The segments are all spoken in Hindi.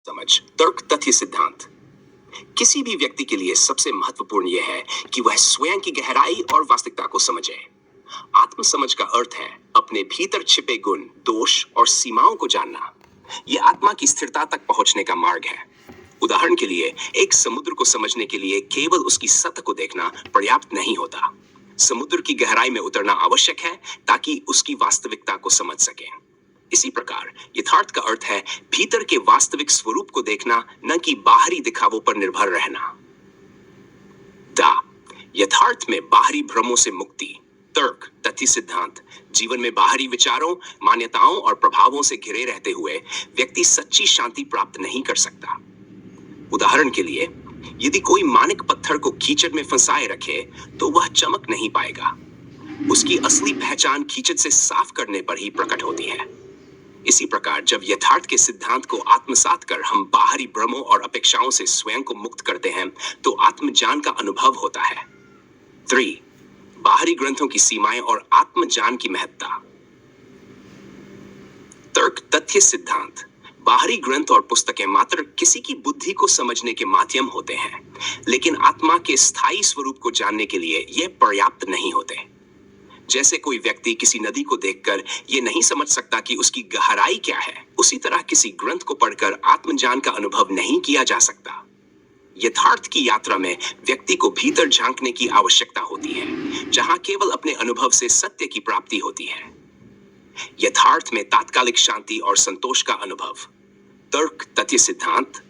समझ, तर्क, तथ्य, सिद्धांत। किसी भी व्यक्ति के लिए सबसे महत्वपूर्ण यह है कि वह स्वयं की गहराई और वास्तविकता को समझे। आत्म समझ का अर्थ है अपने भीतर छिपे गुण, दोष और सीमाओं को जानना। यह आत्मा की स्थिरता तक पहुंचने का मार्ग है। उदाहरण के लिए, एक समुद्र को समझने के लिए केवल उसकी सतह को देखना पर्याप्त नहीं होता। समुद्र की गहराई में उतरना आवश्यक है ताकि उसकी वास्तविकता को समझ सकें। इसी प्रकार यथार्थ का अर्थ है भीतर के वास्तविक स्वरूप को देखना, न कि बाहरी दिखावों पर निर्भर रहना। यथार्थ में बाहरी भ्रमों से मुक्ति। तर्क, तथ्य, सिद्धांत। जीवन में बाहरी विचारों, मान्यताओं और प्रभावों से घिरे रहते हुए व्यक्ति सच्ची शांति प्राप्त नहीं कर सकता। उदाहरण के लिए, यदि कोई मानिक पत्थर को कीचड़ में फंसाए रखे तो वह चमक नहीं पाएगा। उसकी असली पहचान कीचड़ से साफ करने पर ही प्रकट होती है। इसी प्रकार जब यथार्थ के सिद्धांत को आत्मसात कर हम बाहरी भ्रमों और अपेक्षाओं से स्वयं को मुक्त करते हैं तो आत्मज्ञान का अनुभव होता है। 3. बाहरी ग्रंथों की सीमाएं और आत्मज्ञान की महत्ता। तर्क, तथ्य, सिद्धांत। बाहरी ग्रंथ और पुस्तकें मात्र किसी की बुद्धि को समझने के माध्यम होते हैं, लेकिन आत्मा के स्थायी स्वरूप को जानने के लिए यह पर्याप्त नहीं होते। जैसे कोई व्यक्ति किसी नदी को देखकर यह नहीं समझ सकता कि उसकी गहराई क्या है, उसी तरह किसी ग्रंथ को पढ़कर आत्मज्ञान का अनुभव नहीं किया जा सकता। यथार्थ की यात्रा में व्यक्ति को भीतर झांकने की आवश्यकता होती है, जहां केवल अपने अनुभव से सत्य की प्राप्ति होती है। यथार्थ में तात्कालिक शांति और संतोष का अनुभव। तर्क, तथ्य, सिद्धांत।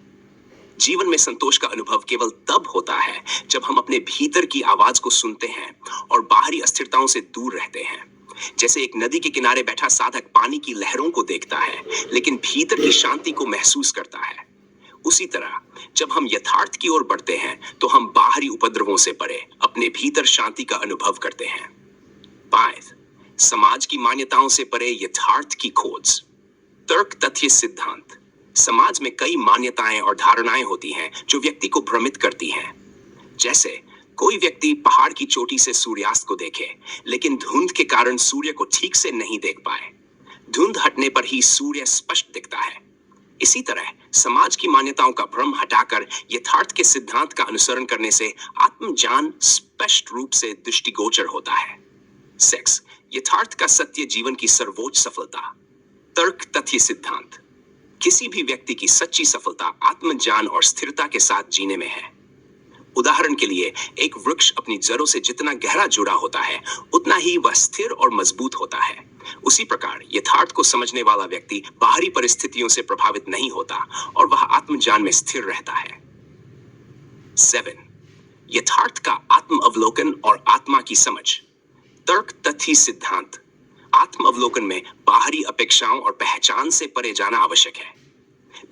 जीवन में संतोष का अनुभव केवल तब होता है जब हम अपने भीतर की आवाज को सुनते हैं और बाहरी अस्थिरताओं से दूर रहते हैं। जैसे एक नदी के किनारे बैठा साधक पानी की लहरों को देखता है लेकिन भीतर की शांति को महसूस करता है। उसी तरह जब हम यथार्थ की ओर बढ़ते हैं तो हम बाहरी उपद्रवों से परे अपने भीतर शांति का अनुभव करते हैं। 5. समाज की मान्यताओं से परे यथार्थ की खोज। तर्क, तथ्य, सिद्धांत। समाज में कई मान्यताएं और धारणाएं होती हैं जो व्यक्ति को भ्रमित करती हैं। जैसे कोई व्यक्ति पहाड़ की चोटी से सूर्यास्त को देखे लेकिन धुंध के कारण सूर्य को ठीक से नहीं देख पाए। धुंध हटने पर ही सूर्य स्पष्ट दिखता है। इसी तरह समाज की मान्यताओं का भ्रम हटाकर यथार्थ के सिद्धांत का अनुसरण करने से आत्मज्ञान स्पष्ट रूप से दृष्टिगोचर होता है। 6. यथार्थ का सत्य जीवन की सर्वोच्च सफलता। तर्क, तथ्य, सिद्धांत। किसी भी व्यक्ति की सच्ची सफलता आत्मज्ञान और स्थिरता के साथ जीने में है। उदाहरण के लिए, एक वृक्ष अपनी जड़ों से जितना गहरा जुड़ा होता है उतना ही वह स्थिर और मजबूत होता है। उसी प्रकार यथार्थ को समझने वाला व्यक्ति बाहरी परिस्थितियों से प्रभावित नहीं होता और वह आत्मज्ञान में स्थिर रहता है। 7. यथार्थ का आत्म अवलोकन और आत्मा की समझ। तर्क, तथ्य, सिद्धांत। आत्म अवलोकन में बाहरी अपेक्षाओं और पहचान से परे जाना आवश्यक है।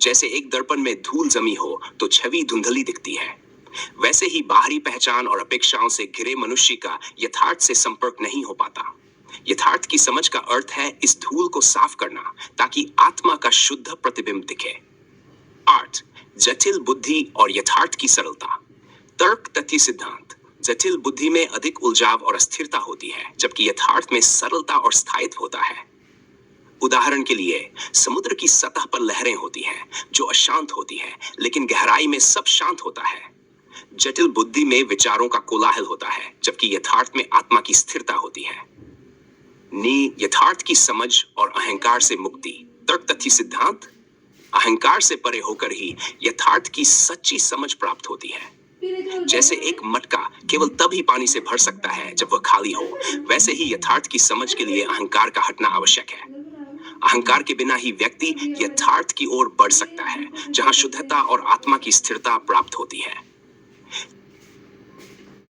जैसे एक दर्पण में धूल जमी हो तो छवि धुंधली दिखती है, वैसे ही बाहरी पहचान और अपेक्षाओं से घिरे मनुष्य का यथार्थ से संपर्क नहीं हो पाता। यथार्थ की समझ का अर्थ है इस धूल को साफ करना ताकि आत्मा का शुद्ध प्रतिबिंब दिखे। 8. जटिल बुद्धि और यथार्थ की सरलता। तर्क, तथ्य, सिद्धांत। जटिल बुद्धि में अधिक उलझाव और अस्थिरता होती है, जबकि यथार्थ में सरलता और स्थायित्व होता है। उदाहरण के लिए, समुद्र की सतह पर लहरें होती हैं जो अशांत होती है, लेकिन गहराई में सब शांत होता है। जटिल बुद्धि में विचारों का कोलाहल होता है, जबकि यथार्थ में आत्मा की स्थिरता होती है। यथार्थ की समझ और अहंकार से मुक्ति। तर्क, तथ्य, सिद्धांत। अहंकार से परे होकर ही यथार्थ की सच्ची समझ प्राप्त होती है। जैसे एक मटका केवल तब ही पानी से भर सकता है जब वह खाली हो, वैसे ही यथार्थ की समझ के लिए अहंकार का हटना आवश्यक है। अहंकार के बिना ही व्यक्ति यथार्थ की ओर बढ़ सकता है, जहां शुद्धता और आत्मा की स्थिरता प्राप्त होती है।